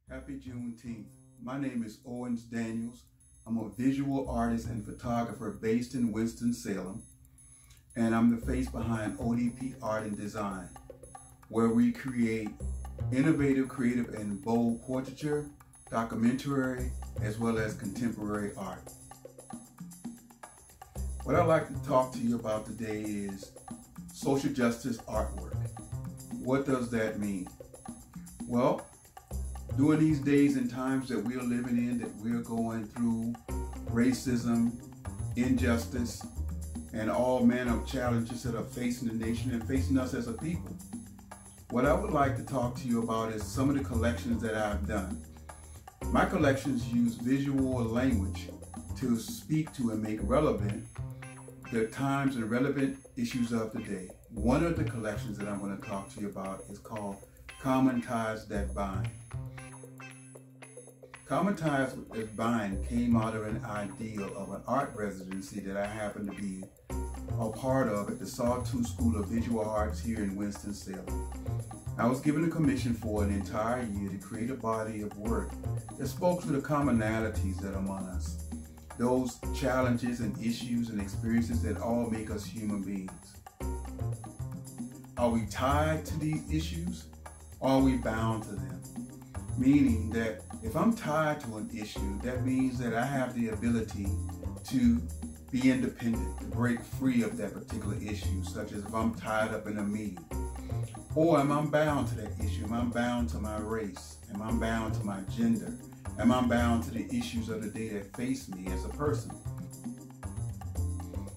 Happy Juneteenth. My name is Owens Daniels. I'm a visual artist and photographer based in Winston-Salem, and I'm the face behind ODP Art and Design, where we create innovative, creative, and bold portraiture, documentary, as well as contemporary art. What I'd like to talk to you about today is social justice artwork. What does that mean? Well, during these days and times that we are living in, that we're going through racism, injustice, and all manner of challenges that are facing the nation and facing us as a people. What I would like to talk to you about is some of the collections that I've done. My collections use visual language to speak to and make relevant the times and relevant issues of the day. One of the collections that I'm going to talk to you about is called Common Ties That Bind. Common Ties That Bind came out of an ideal of an art residency that I happened to be a part of at the Sawtooth School of Visual Arts here in Winston-Salem. I was given a commission for an entire year to create a body of work that spoke to the commonalities that are among us, those challenges and issues and experiences that all make us human beings. Are we tied to these issues, or are we bound to them? Meaning that if I'm tied to an issue, that means that I have the ability to be independent, to break free of that particular issue, such as if I'm tied up in a meeting. Or am I bound to that issue? Am I bound to my race? Am I bound to my gender? Am I bound to the issues of the day that face me as a person?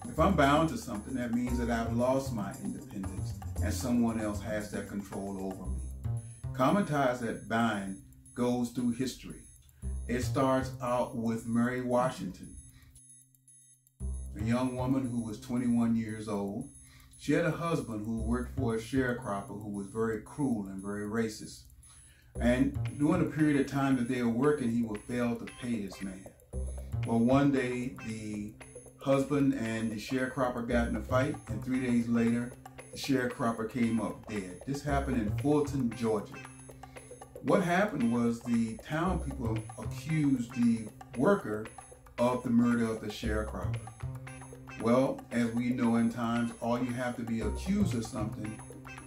If I'm bound to something, that means that I've lost my independence and someone else has that control over me. Common Ties That Bind goes through history. It starts out with Mary Washington, a young woman who was 21 years old. She had a husband who worked for a sharecropper who was very cruel and very racist. And during the period of time that they were working, he would fail to pay this man. Well, one day the husband and the sharecropper got in a fight, and 3 days later, the sharecropper came up dead. This happened in Fulton, Georgia. What happened was the town people accused the worker of the murder of the sharecropper. Well, as we know in times, all you have to be accused of something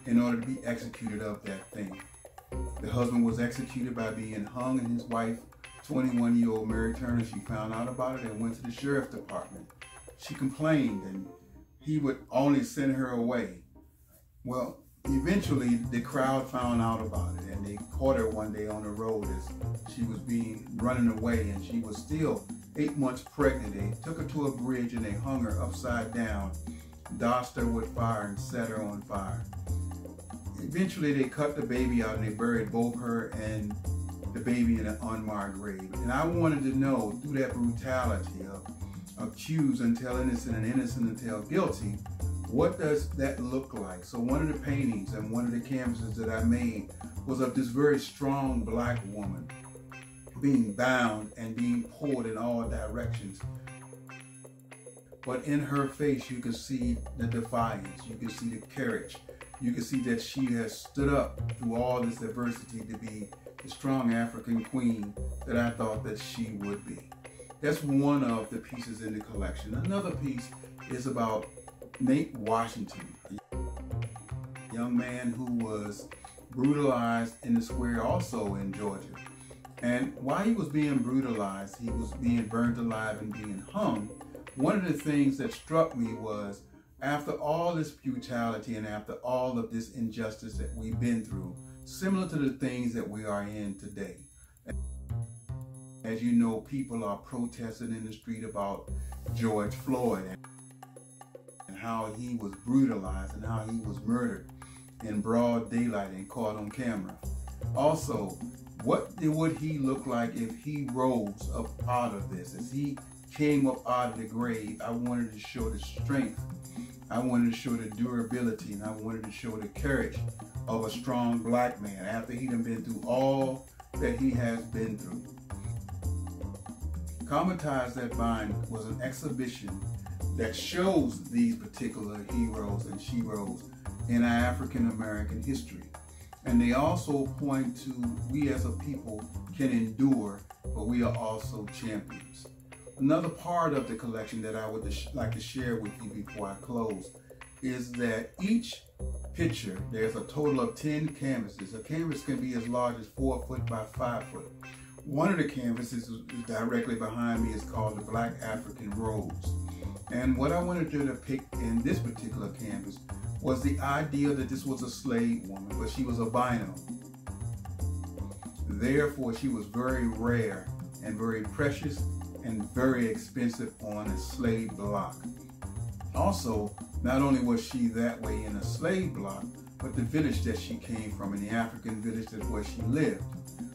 in order to be executed of that thing. The husband was executed by being hung, and his wife, 21-year-old Mary Turner, she found out about it and went to the sheriff's department. She complained, and he would only send her away. Well, eventually the crowd found out about it, and they caught her one day on the road as she was running away, and she was still 8 months pregnant. They took her to a bridge and they hung her upside down, doused her with fire and set her on fire. Eventually they cut the baby out and they buried both her and the baby in an unmarked grave. And I wanted to know, through that brutality of accused until innocent and innocent until guilty, what does that look like? So one of the paintings and one of the canvases that I made was of this very strong black woman being bound and being pulled in all directions. But in her face, you can see the defiance, you can see the courage, you can see that she has stood up through all this adversity to be the strong African queen that I thought that she would be. That's one of the pieces in the collection. Another piece is about Nate Washington, a young man who was brutalized in the square also in Georgia. And while he was being brutalized, he was being burned alive and being hung. One of the things that struck me was, after all this brutality and after all of this injustice that we've been through, similar to the things that we are in today. As you know, people are protesting in the street about George Floyd and how he was brutalized and how he was murdered in broad daylight and caught on camera. Also, what would he look like if he rose up out of this? As he came up out of the grave, I wanted to show the strength, I wanted to show the durability, and I wanted to show the courage of a strong black man after he'd been through all that he has been through. Common Ties That Bind was an exhibition that shows these particular heroes and sheroes in our African American history. And they also point to we as a people can endure, but we are also champions. Another part of the collection that I would like to share with you before I close is that each picture, there's a total of 10 canvases. A canvas can be as large as 4 foot by 5 foot. One of the canvases is directly behind me is called the Black African Rose. And what I wanted to depict in this particular canvas was the idea that this was a slave woman, but she was albino. Therefore, she was very rare and very precious and very expensive on a slave block. Also, not only was she that way in a slave block, but the village that she came from, in the African village that's where she lived.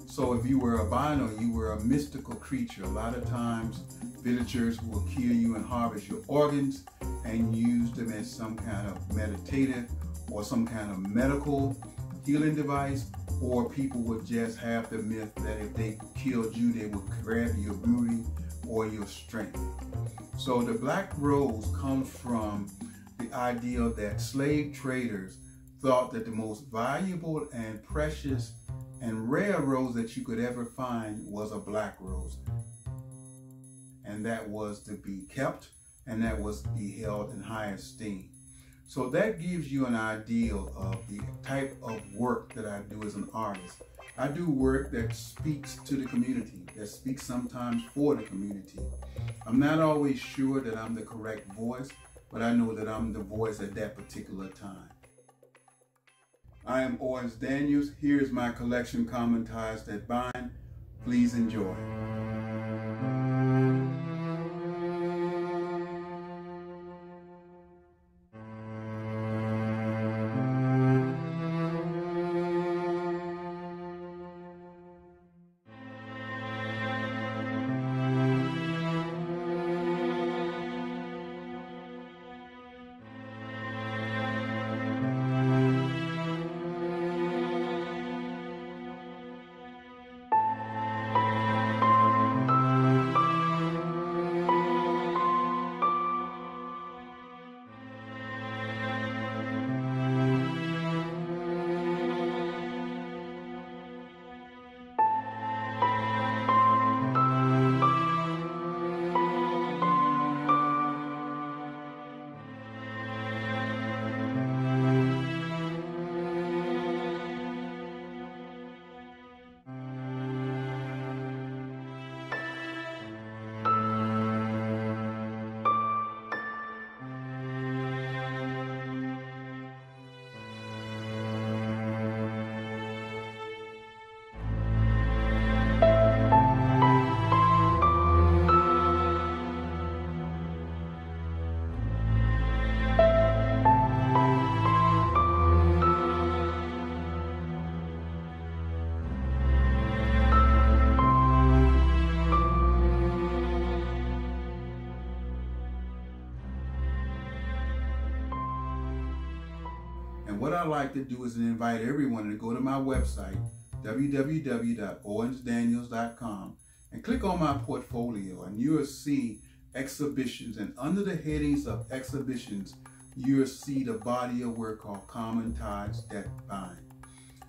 So if you were albino, you were a mystical creature. A lot of times, villagers will kill you and harvest your organs and use them as some kind of meditative or some kind of medical healing device, or people would just have the myth that if they killed you, they would grab your beauty or your strength. So the black rose comes from the idea that slave traders thought that the most valuable and precious and rare rose that you could ever find was a black rose. And that was to be kept, and that was to be held in high esteem. So that gives you an idea of the type of work that I do as an artist. I do work that speaks to the community, that speaks sometimes for the community. I'm not always sure that I'm the correct voice, but I know that I'm the voice at that particular time. I am Owens Daniels. Here's my collection, Common Ties That Bind. Please enjoy. And what I like to do is invite everyone to go to my website, www.owensdaniels.com, and click on my portfolio, and you will see exhibitions. And under the headings of exhibitions, you'll see the body of work called Common Ties That Bind.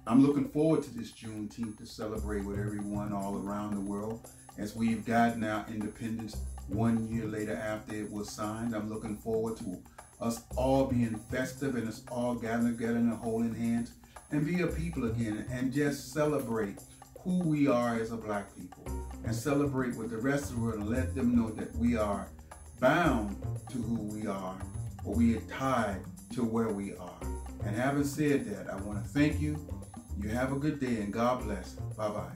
I'm looking forward to this Juneteenth to celebrate with everyone all around the world as we've gotten our independence 1 year later after it was signed. I'm looking forward to us all being festive and us all gathering together and holding hands and be a people again and just celebrate who we are as a black people and celebrate with the rest of the world and let them know that we are bound to who we are, or we are tied to where we are. And having said that, I want to thank you. You have a good day and God bless. Bye-bye.